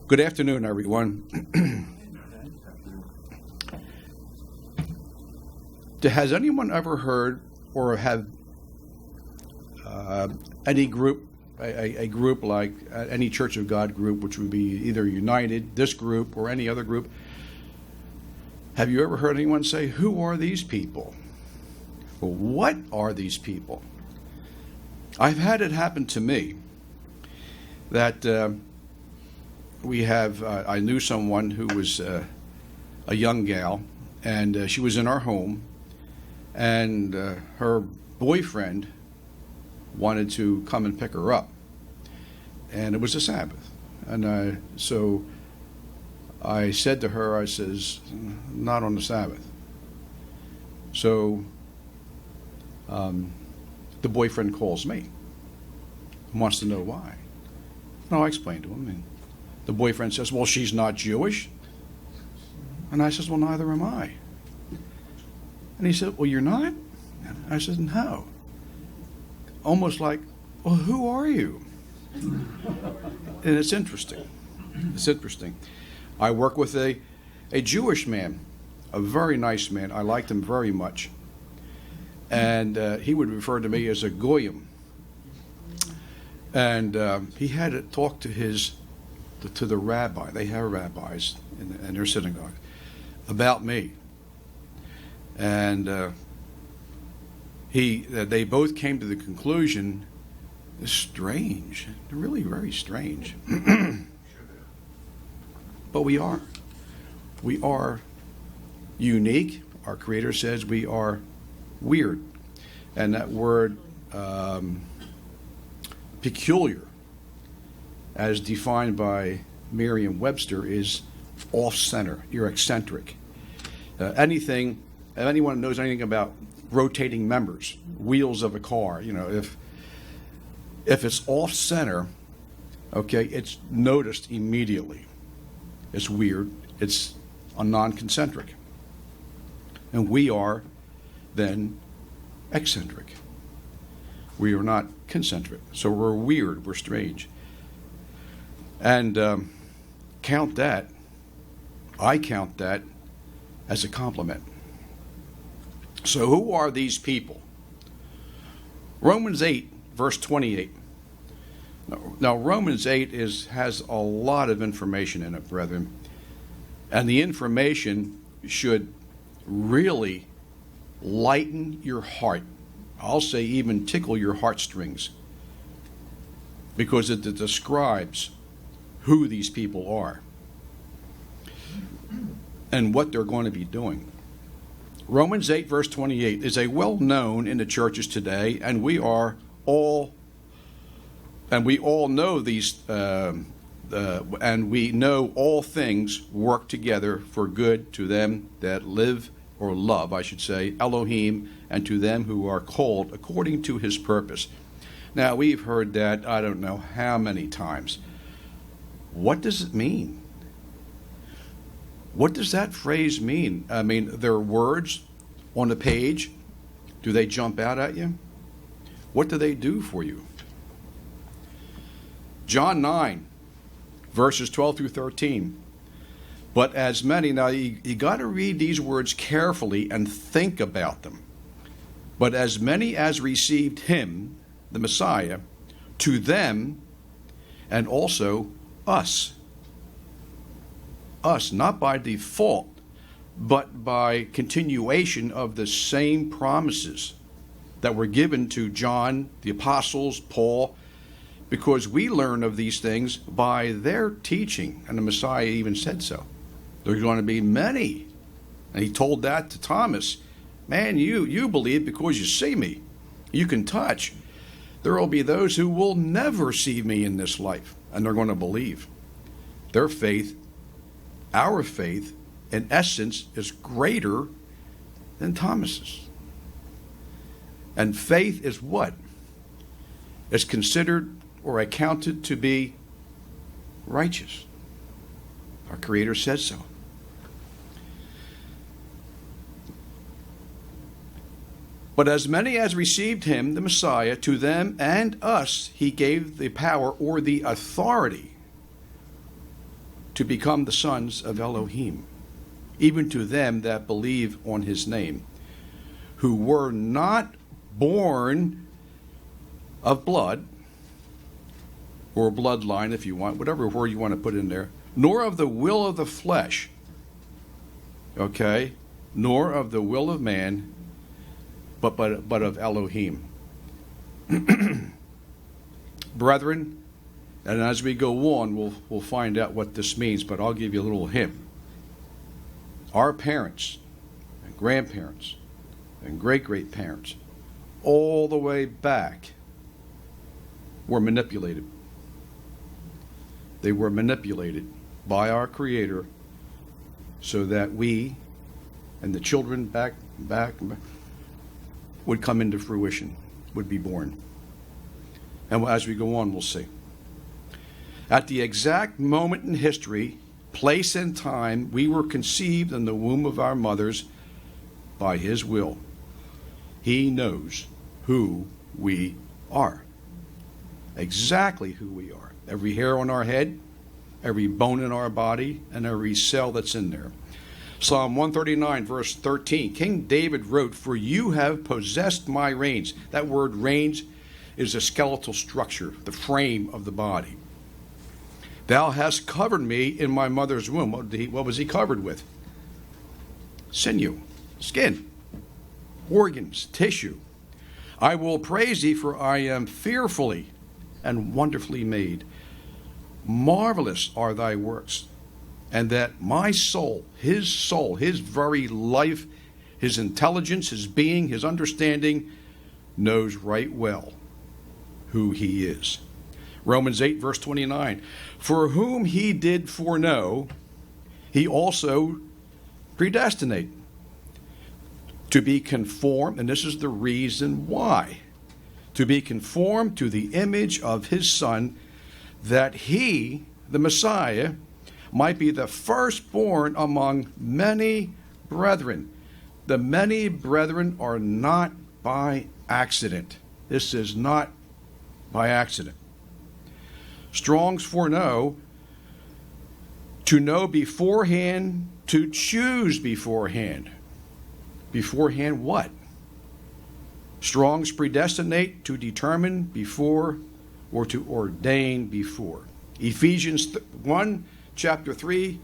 Good afternoon, everyone. Has anyone ever heard or have any group, a group like any Church of God group, which would be either United, this group, or any other group? Have you ever heard anyone say, "Who are these people?" Well, what are these people? I've had it happen to me that I knew someone who was a young gal, and she was in our home, and her boyfriend wanted to come and pick her up, and it was a Sabbath, and so I said to her, I says, "Not on the Sabbath." So the boyfriend calls me and wants to know why. And I explained to him, and the boyfriend says, "Well, she's not Jewish." And I says, "Well, neither am I." And he said, "Well, you're not?" I said, "No." Almost like, "Well, who are you?" And it's interesting. It's interesting. I work with a Jewish man, a very nice man. I liked him very much. And he would refer to me as a goyim. And he had to talk to the rabbi. They have rabbis in their synagogue about me. And they both came to the conclusion, it's strange, really very strange. But we are unique. Our Creator says we are weird. And that word peculiar, as defined by Merriam-Webster, is off-center. You're eccentric. If anyone knows anything about rotating members, wheels of a car, if it's off-center, okay, it's noticed immediately. It's weird. It's a non-concentric. And we are then eccentric. We are not concentric. So we're weird. We're strange. And I count that as a compliment. So who are these people? Romans 8, verse 28. Now Romans 8 has a lot of information in it, brethren. And the information should really lighten your heart. I'll say even tickle your heartstrings, because it describes who these people are and what they're going to be doing. Romans 8, verse 28 is a well-known in the churches today, and we all know these, and we know all things work together for good to them that live, or love, I should say, Elohim, and to them who are called according to his purpose. Now, we've heard that I don't know how many times. What does it mean? What does that phrase mean? I mean, there are words on the page. Do they jump out at you? What do they do for you? John 9, verses 12 through 13. But as many, now you got to read these words carefully and think about them. But as many as received him, the Messiah, to them, and also us, not by default, but by continuation of the same promises that were given to John, the apostles, Paul, because we learn of these things by their teaching, and the Messiah even said so. There's going to be many. And he told that to Thomas. Man, you believe because you see me. You can touch. There will be those who will never see me in this life, and they're going to believe. Their faith, our faith, in essence, is greater than Thomas's. And faith is what? It's considered or accounted to be righteous. Our Creator says so. But as many as received him, the Messiah, to them and us, he gave the power or the authority to become the sons of Elohim, even to them that believe on his name, who were not born of blood, or bloodline if you want, whatever word you want to put in there, nor of the will of the flesh, okay, nor of the will of man, but of Elohim. Brethren, and as we go on, we'll find out what this means, but I'll give you a little hint. Our parents and grandparents and great-great-parents, all the way back, were manipulated. They were manipulated by our Creator so that we and the children back would come into fruition, would be born. And as we go on, we'll see. At the exact moment in history, place and time, we were conceived in the womb of our mothers by his will. He knows who we are. Exactly who we are. Every hair on our head, every bone in our body, and every cell that's in there. Psalm 139, verse 13. King David wrote, "For you have possessed my reins." That word reins is a skeletal structure, the frame of the body. "Thou hast covered me in my mother's womb." What was he covered with? Sinew, skin, organs, tissue. "I will praise thee, for I am fearfully and wonderfully made. Marvelous are thy works, and that my soul, his very life, his intelligence, his being, his understanding, knows right well who he is." Romans 8, verse 29. "For whom he did foreknow, he also predestinate to be conformed," and this is the reason why, "to be conformed to the image of his Son, that he," the Messiah, "might be the firstborn among many brethren." The many brethren are not by accident. This is not by accident. Strong's foreknow, to know beforehand, to choose beforehand. Beforehand what? Strong's predestinate, to determine before, or to ordain before. Ephesians 1, chapter 3,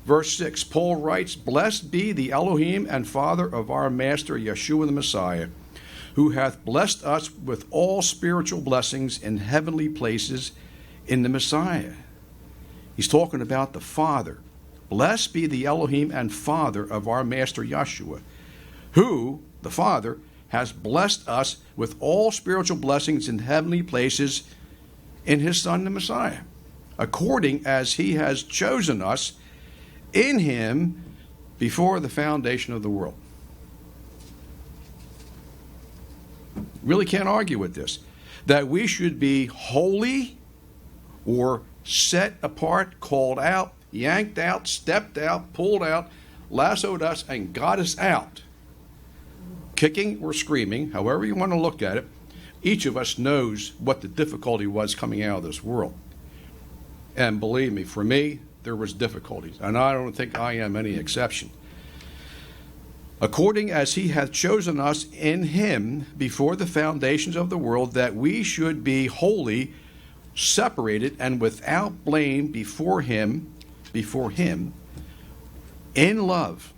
verse 6, Paul writes, "Blessed be the Elohim and Father of our Master Yeshua the Messiah, who hath blessed us with all spiritual blessings in heavenly places in the Messiah." He's talking about the Father. "Blessed be the Elohim and Father of our Master Yeshua, who," the Father, "has blessed us with all spiritual blessings in heavenly places in his Son, the Messiah, according as he has chosen us in him before the foundation of the world." Really can't argue with this. That we should be holy, or set apart, called out, yanked out, stepped out, pulled out, lassoed us, and got us out. Kicking or screaming, however you want to look at it, each of us knows what the difficulty was coming out of this world. And believe me, for me, there was difficulties, and I don't think I am any exception. "According as he hath chosen us in him before the foundations of the world, that we should be holy, separated, and without blame before him, in love,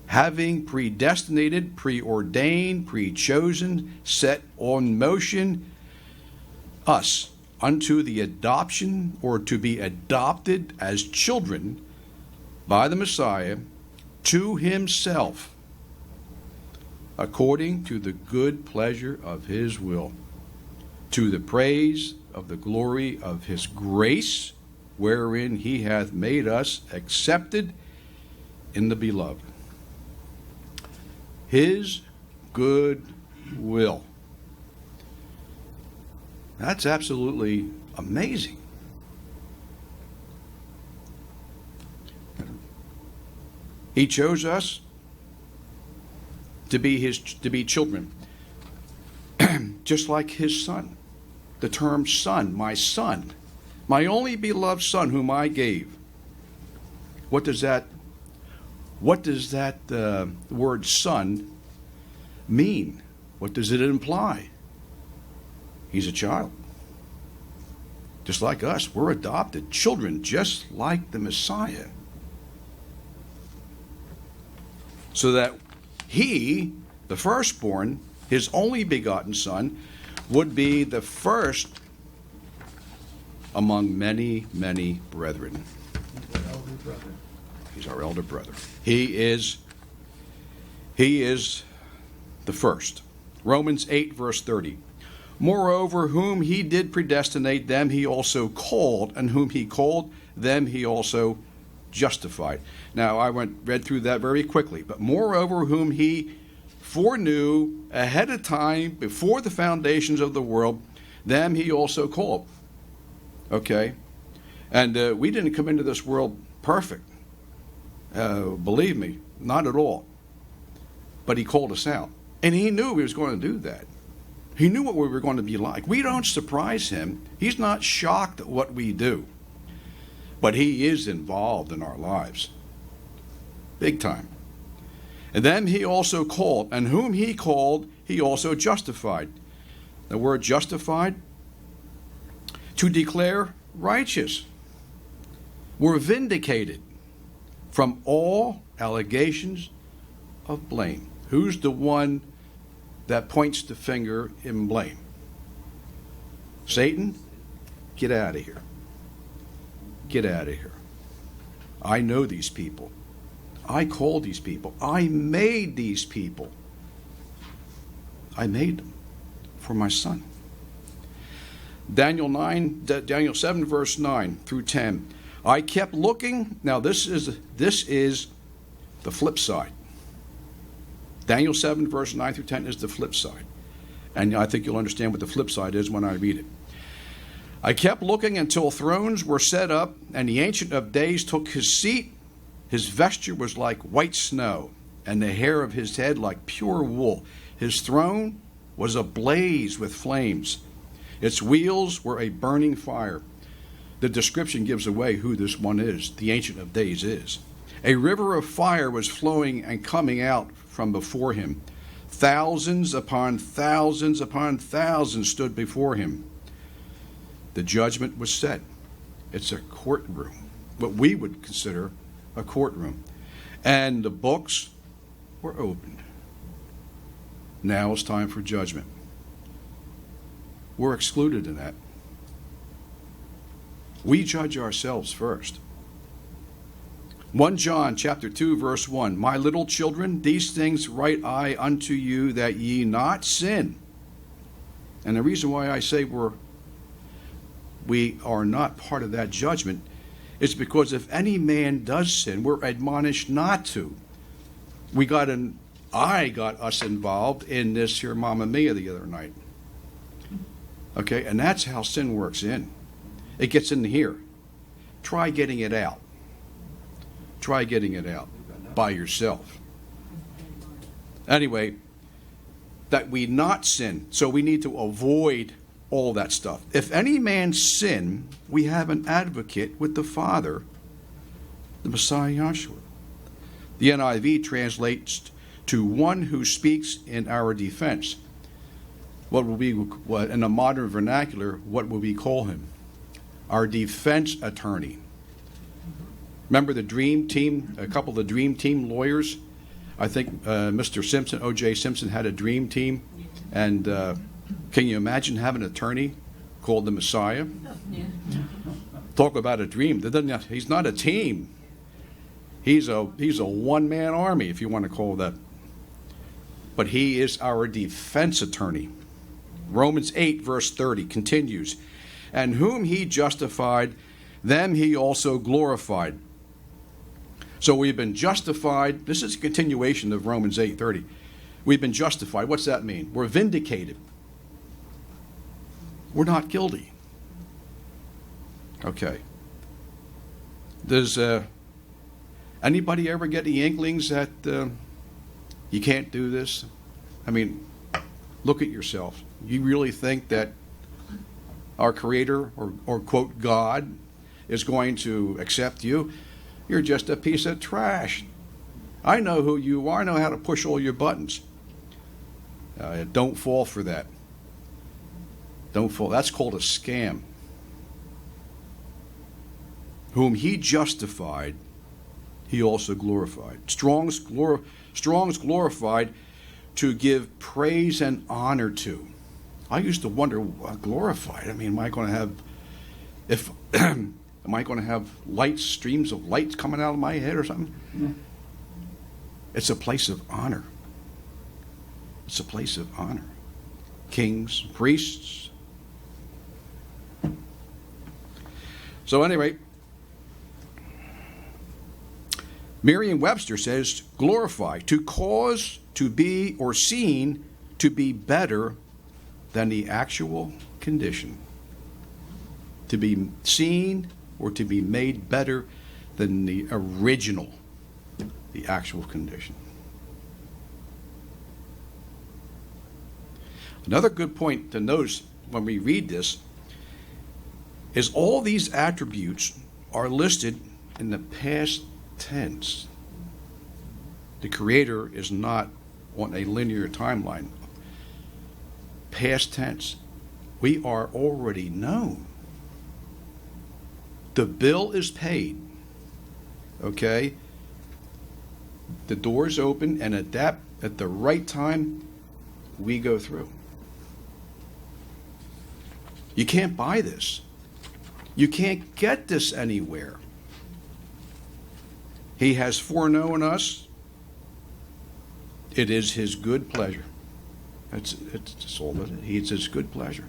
having predestinated, preordained, prechosen, set on motion us unto the adoption," or to be adopted as children by the Messiah, "to himself, according to the good pleasure of his will, to the praise of the glory of his grace, wherein he hath made us accepted in the beloved." His good will. That's absolutely amazing. He chose us to be children, just like his Son. The term son, my only beloved Son, whom I gave. What does that word son mean? What does it imply? He's a child. Just like us, we're adopted children, just like the Messiah. So that he, the firstborn, his only begotten son, would be the first among many, many brethren. He's our elder brother. He is the first. Romans 8, verse 30. Moreover, whom he did predestinate, them he also called, and whom he called, them he also justified. Now, I read through that very quickly. But moreover, whom he foreknew ahead of time, before the foundations of the world, them he also called. Okay? And we didn't come into this world perfect. Believe me, not at all. But he called us out. And he knew he was going to do that. He knew what we were going to be like. We don't surprise him. He's not shocked at what we do. But he is involved in our lives. Big time. And then he also called. And whom he called, he also justified. The word justified, to declare righteous. We're vindicated from all allegations of blame. Who's the one that points the finger in blame? Satan? Get out of here. Get out of here. I know these people. I called these people. I made these people. I made them for my son. Daniel 7, verse 9 through 10. I kept looking. Now this is the flip side. Daniel 7, verse 9 through 10 is the flip side. And I think you'll understand what the flip side is when I read it. I kept looking until thrones were set up, and the Ancient of Days took his seat. His vesture was like white snow, and the hair of his head like pure wool. His throne was ablaze with flames. Its wheels were a burning fire. The description gives away who this one is, the Ancient of Days is. A river of fire was flowing and coming out from before him. Thousands upon thousands upon thousands stood before him. The judgment was set. It's a courtroom, what we would consider a courtroom. And the books were opened. Now it's time for judgment. We're excluded in that. We judge ourselves first. 1 John chapter 2, verse 1. My little children, these things write I unto you, that ye not sin. And the reason why I say we are not part of that judgment is because if any man does sin, we're admonished not to. I got us involved in this here Mamma Mia the other night. Okay, and that's how sin works in. It gets in here. Try getting it out. Try getting it out by yourself. Anyway, that we not sin. So we need to avoid all that stuff. If any man sin, we have an advocate with the Father, the Messiah Yahshua. The NIV translates to one who speaks in our defense. What will be, in a modern vernacular, what will we call him? Our defense attorney. Remember the Dream Team, a couple of the Dream Team lawyers? I think Mr. Simpson, O.J. Simpson, had a Dream Team. And can you imagine having an attorney called the Messiah? Yeah. Talk about a dream. He's not a team. He's a one-man army, if you want to call that. But he is our defense attorney. Romans 8, verse 30 continues. And whom he justified, them he also glorified. So we've been justified. This is a continuation of Romans 8:30. We've been justified. What's that mean? We're vindicated. We're not guilty. Okay. Does anybody ever get the inklings that you can't do this? I mean, look at yourself. You really think that our Creator or quote God is going to accept you? You're just a piece of trash. I know who you are. I know how to push all your buttons. Don't fall for that. Don't fall. That's called a scam. Whom he justified, he also glorified. Strong's glorified to give praise and honor to. I used to wonder, glorified. I mean, am I going to have light streams of light coming out of my head or something? Yeah. It's a place of honor. It's a place of honor. Kings, priests. So anyway, Merriam-Webster says, glorify, to cause, to be, or seen to be better than the actual condition. To be seen or to be made better than the original, the actual condition. Another good point to notice when we read this is all these attributes are listed in the past tense. The Creator is not on a linear timeline. Past tense. We are already known. The bill is paid. Okay? The door's open, and at the right time, we go through. You can't buy this. You can't get this anywhere. He has foreknown us. It is his good pleasure. It's all that it is. It's his good pleasure.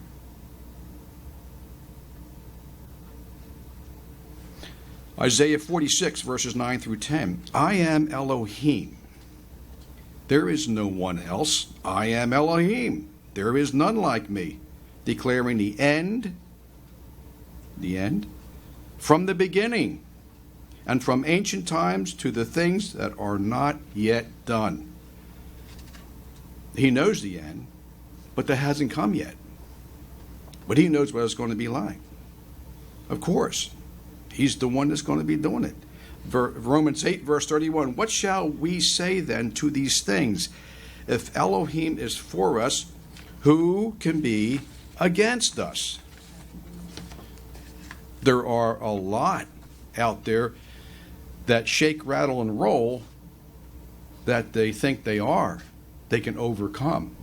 Isaiah 46, verses 9 through 10. I am Elohim. There is no one else. I am Elohim. There is none like me. Declaring the end, from the beginning, and from ancient times to the things that are not yet done. He knows the end, but that hasn't come yet. But he knows what it's going to be like. Of course, he's the one that's going to be doing it. Romans 8, verse 31, what shall we say then to these things? If Elohim is for us, who can be against us? There are a lot out there that shake, rattle, and roll that they think they can overcome,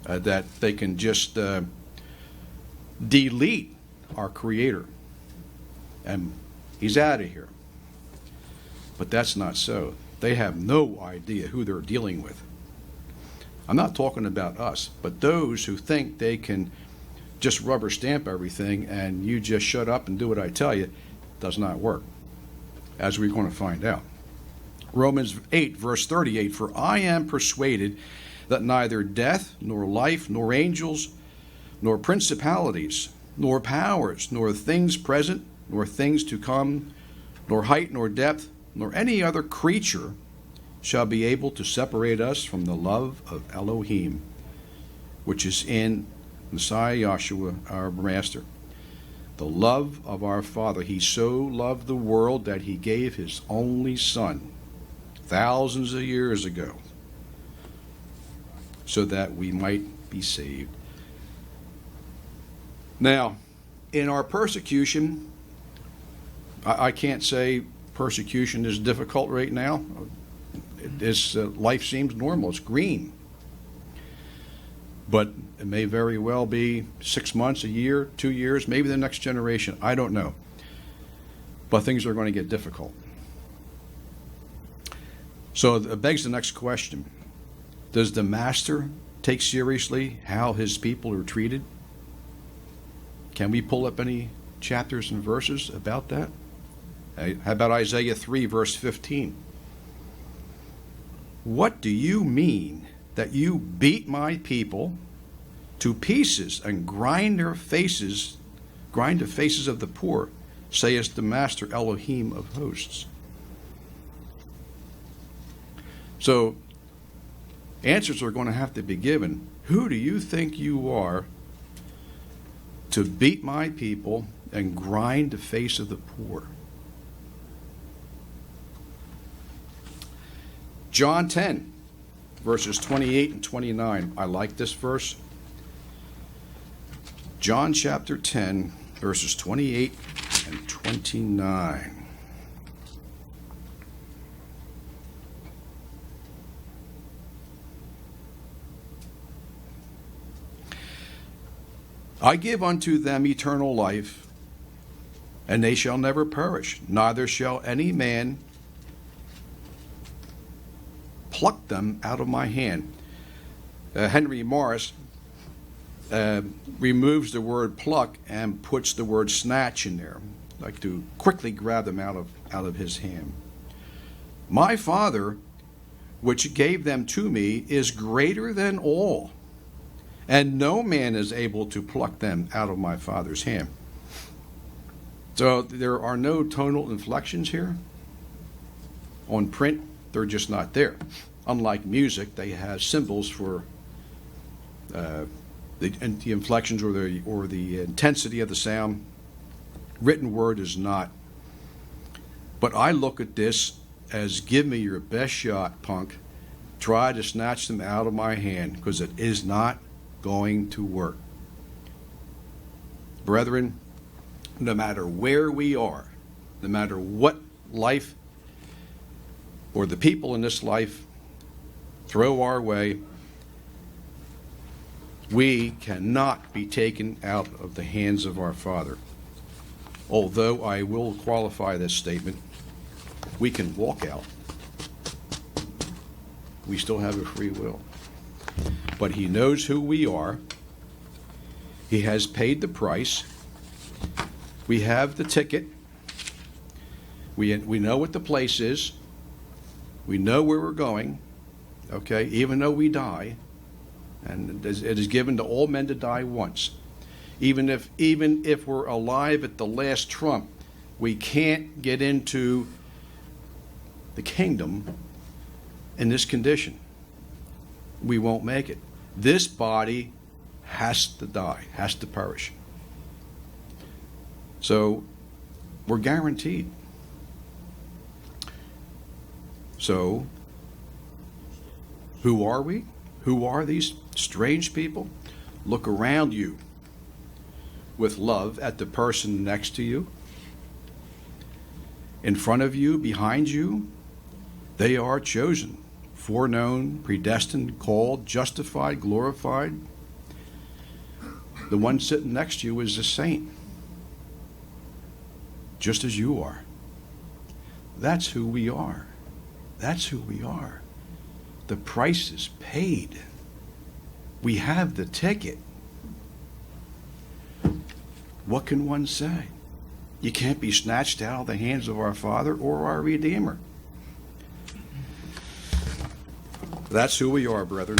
that they can just delete our Creator, and he's out of here. But that's not so. They have no idea who they're dealing with. I'm not talking about us, but those who think they can just rubber stamp everything and you just shut up and do what I tell you, does not work, as we're going to find out. Romans 8, verse 38, for I am persuaded that neither death, nor life, nor angels, nor principalities, nor powers, nor things present, nor things to come, nor height, nor depth, nor any other creature shall be able to separate us from the love of Elohim, which is in Messiah Yahshua, our Master. The love of our Father. He so loved the world that he gave his only Son thousands of years ago so that we might be saved. Now, in our persecution, I can't say persecution is difficult right now. Life seems normal. It's green. But it may very well be 6 months, a year, 2 years, maybe the next generation. I don't know. But things are going to get difficult. So it begs the next question. Does the Master take seriously how his people are treated? Can we pull up any chapters and verses about that? How about Isaiah 3, verse 15? What do you mean that you beat my people to pieces and grind the faces of the poor, saith the Master Elohim of hosts? So, answers are going to have to be given. Who do you think you are to beat my people and grind the face of the poor? John 10, verses 28 and 29. I like this verse. John chapter 10, verses 28 and 29. I give unto them eternal life, and they shall never perish, neither shall any man pluck them out of my hand. Henry Morris removes the word pluck and puts the word snatch in there, like to quickly grab them out of his hand. My Father, which gave them to me, is greater than all, and no man is able to pluck them out of my Father's hand. So there are no tonal inflections here. On print, they're just not there. Unlike music, they have symbols for the inflections or the intensity of the sound. Written word is not. But I look at this as, give me your best shot, punk. Try to snatch them out of my hand, because it is not going to work. Brethren, no matter where we are, no matter what life or the people in this life throw our way, we cannot be taken out of the hands of our Father. Although I will qualify this statement, we can walk out. We still have a free will. But He knows who we are. He has paid the price. We have the ticket. We know what the place is. We know where we're going. Okay, even though we die, and it is given to all men to die once. Even if we're alive at the last trump, we can't get into the kingdom in this condition. We won't make it. This body has to die, has to perish. So we're guaranteed. So who are we? Who are these strange people? Look around you with love at the person next to you, in front of you, behind you. They are chosen, foreknown, predestined, called, justified, glorified. The one sitting next to you is a saint, just as you are. That's who we are. That's who we are. The price is paid. We have the ticket. What can one say? You can't be snatched out of the hands of our Father or our Redeemer. That's who we are, brethren.